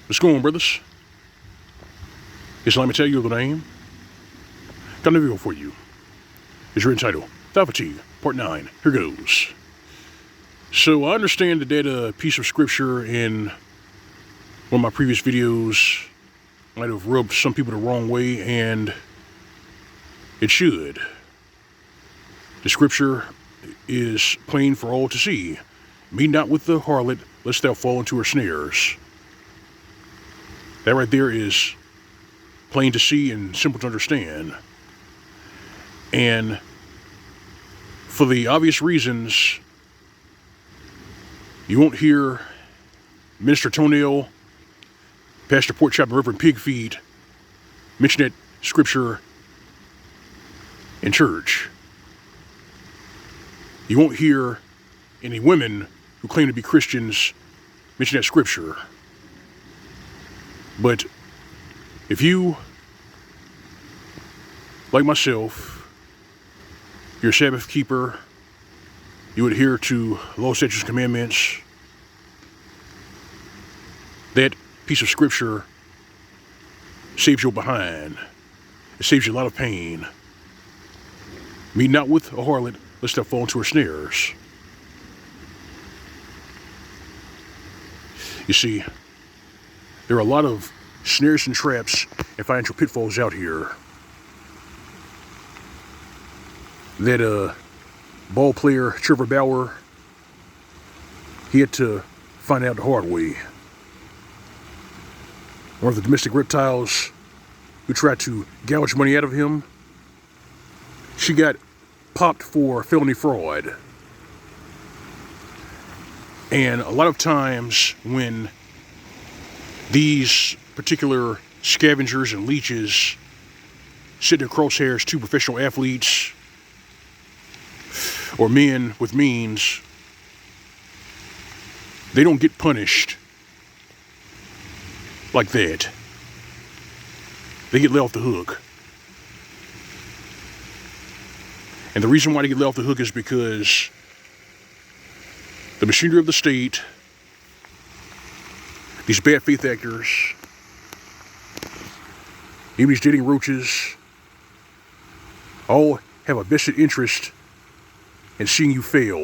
What's going on, brothers? Yes, let me tell you the name. Got a video for you. It's entitled Thot Part 9. Here goes. So I understand that piece of scripture in one of my previous videos might have rubbed some people the wrong way, and it should. The scripture is plain for all to see. Meet not with the harlot, lest thou fall into her snares. That right there is plain to see and simple to understand. And for the obvious reasons, you won't hear Minister Toenail, Pastor Pork Chop, and Reverend Pig Feet mention that scripture in church. You won't hear any women who claim to be Christians mention that scripture. But if you, like myself, you're a Sabbath keeper, you adhere to law, statutes, and commandments, that piece of scripture saves your behind. It saves you a lot of pain. Meet not with a harlot, lest thou fall into her snares. You see, there are a lot of snares and traps and financial pitfalls out here that ball player Trevor Bauer, he had to find out the hard way. One of the domestic reptiles who tried to gouge money out of him, she got popped for felony fraud. And a lot of times when these particular scavengers and leeches sit in crosshairs to professional athletes or men with means, they don't get punished like that. They get let off the hook. And the reason why they get let off the hook is because the machinery of the state, these bad faith actors, even these dating roaches, all have a vested interest in seeing you fail.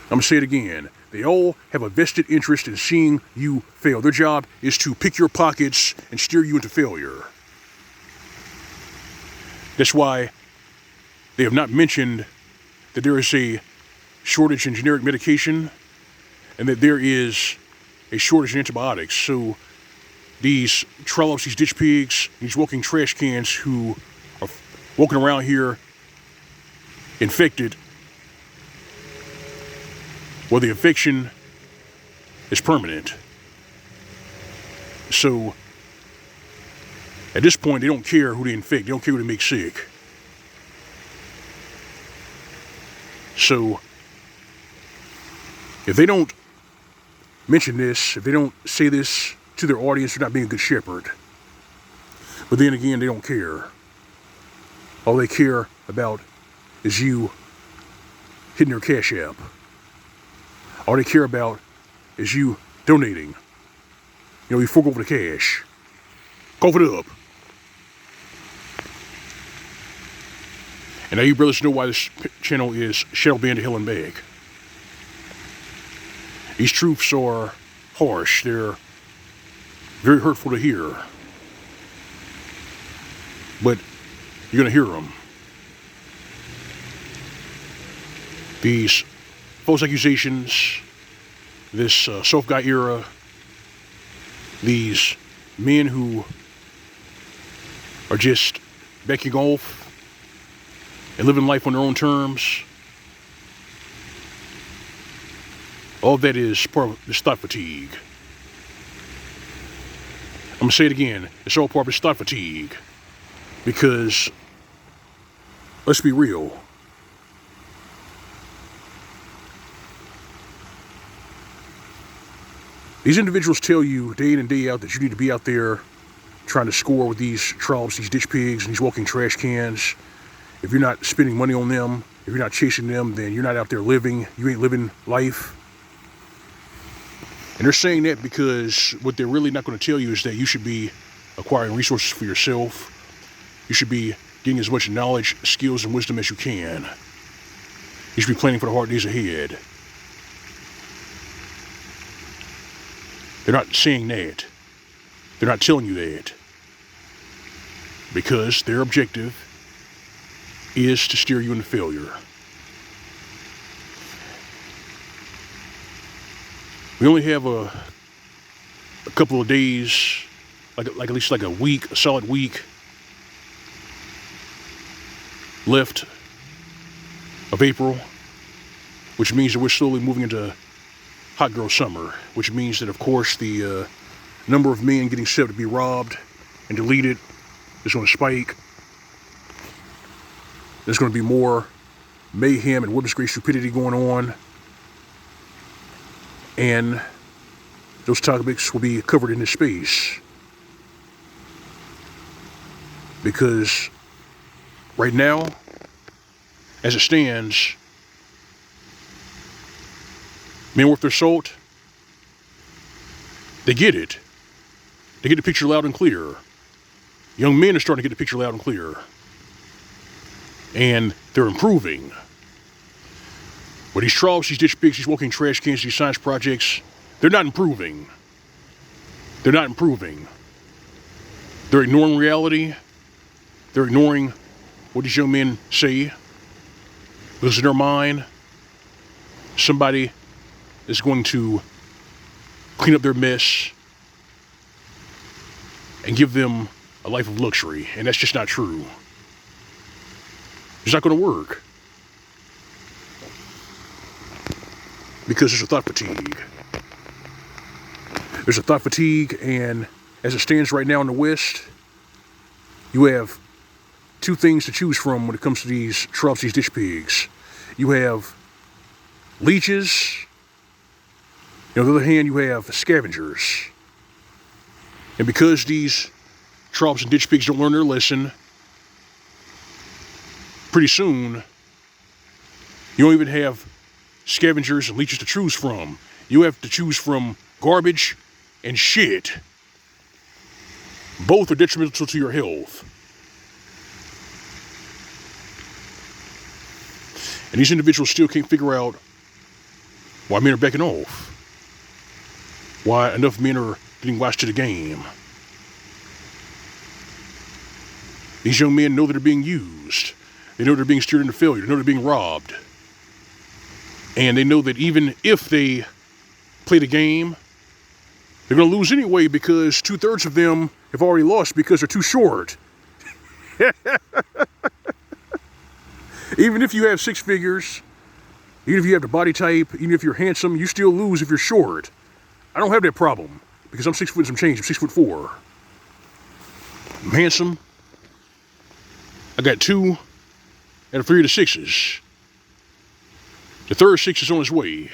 I'm going to say it again. They all have a vested interest in seeing you fail. Their job is to pick your pockets and steer you into failure. That's why they have not mentioned that there is a shortage in generic medication and that there is a shortage in antibiotics. So these trollops, these ditch pigs, these walking trash cans who are walking around here infected, well, the infection is permanent. So at this point, they don't care who they infect. They don't care who they make sick. So if they don't mention this, if they don't say this to their audience, they're not being a good shepherd. But then again, they don't care. All they care about is you hitting their cash app. All they care about is you donating. You know, you fork over the cash. Cough it up. And now you brothers know why this channel is shadow banned to hell and back. These truths are harsh. They're very hurtful to hear. But you're going to hear them. These false accusations, this soft guy era, these men who are just backing off and living life on their own terms, all of that is part of this thought fatigue. I'm going to say it again. It's all part of this thought fatigue. Because, let's be real, these individuals tell you day in and day out that you need to be out there trying to score with these troughs, these ditch pigs, and these walking trash cans. If you're not spending money on them, if you're not chasing them, then you're not out there living. You ain't living life. And they're saying that because what they're really not going to tell you is that you should be acquiring resources for yourself. You should be getting as much knowledge, skills, and wisdom as you can. You should be planning for the hard days ahead. They're not saying that. They're not telling you that. Because their objective is to steer you into failure. We only have a couple of days, like at least like a week, a solid week left of April, which means that we're slowly moving into hot girl summer, which means that, of course, the number of men getting set up to be robbed and deleted is going to spike. There's going to be more mayhem and whippersgrave stupidity going on. And those topics will be covered in this space. Because right now, as it stands, men worth their salt, they get it. They get the picture loud and clear. Young men are starting to get the picture loud and clear. And they're improving. But these troughs, these ditch pigs, these walking trash cans, these science projects, they're not improving. They're not improving. They're ignoring reality. They're ignoring what these young men say. Because in their mind, somebody is going to clean up their mess and give them a life of luxury. And that's just not true. It's not going to work. Because there's a thought fatigue. There's a thought fatigue, and as it stands right now in the West, you have two things to choose from when it comes to these troughs, these ditch pigs. You have leeches. On the other hand, you have scavengers. And because these troughs and ditch pigs don't learn their lesson, pretty soon, you don't even have scavengers and leeches to choose from. You have to choose from garbage and shit. Both are detrimental to your health. And these individuals still can't figure out why men are backing off. Why enough men are getting washed to the game. These young men know that they're being used. They know they're being steered into failure. They know they're being robbed. And they know that even if they play the game, they're going to lose anyway because 2/3 of them have already lost because they're too short. Even if you have six figures, even if you have the body type, even if you're handsome, you still lose if you're short. I don't have that problem because I'm 6 foot and some change. I'm 6'4". I'm handsome. I got 2 and a 3 of the 6s. The third 6 is on its way.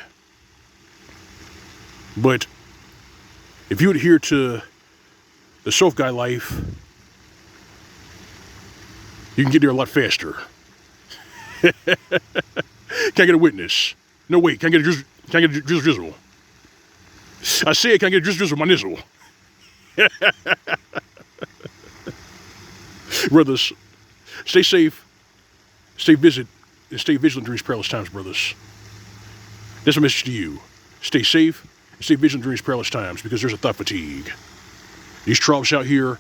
But if you adhere to the soft guy life, you can get there a lot faster. Can I get a witness? No, wait, can I get a drizzle? I said, can I get a drizzle my nizzle? Brothers, stay safe, stay vigilant during these perilous times, brothers. That's a message to you. Stay safe and stay vigilant during these perilous times because there's a thought fatigue. These troughs out here,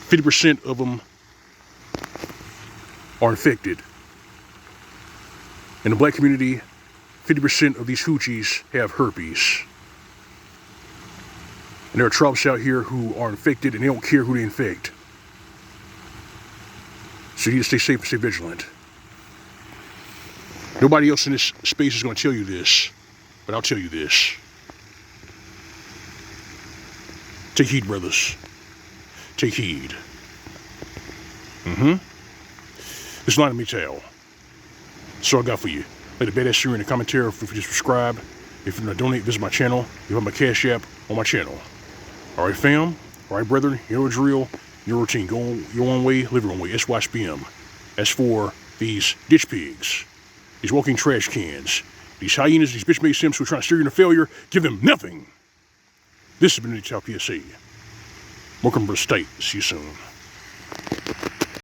50% of them are infected. In the black community, 50% of these hoochies have herpes. And there are troughs out here who are infected and they don't care who they infect. So you need to stay safe and stay vigilant. Nobody else in this space is going to tell you this, but I'll tell you this. Take heed, brothers. Take heed. This is not a Mgtow. That's all I got for you. Let a badass share in the commentary if you just subscribe. If you're going to donate, visit my channel. You have my Cash App on my channel. Alright, fam? All right, brethren, you know the drill. Your routine. Go your own way, live your own way. SYSBM. As for these ditch pigs, these walking trash cans, these hyenas, these bitch-made simps who are trying to steer you into failure, give them nothing. This has been Mgtow PSA. Welcome to the state. See you soon.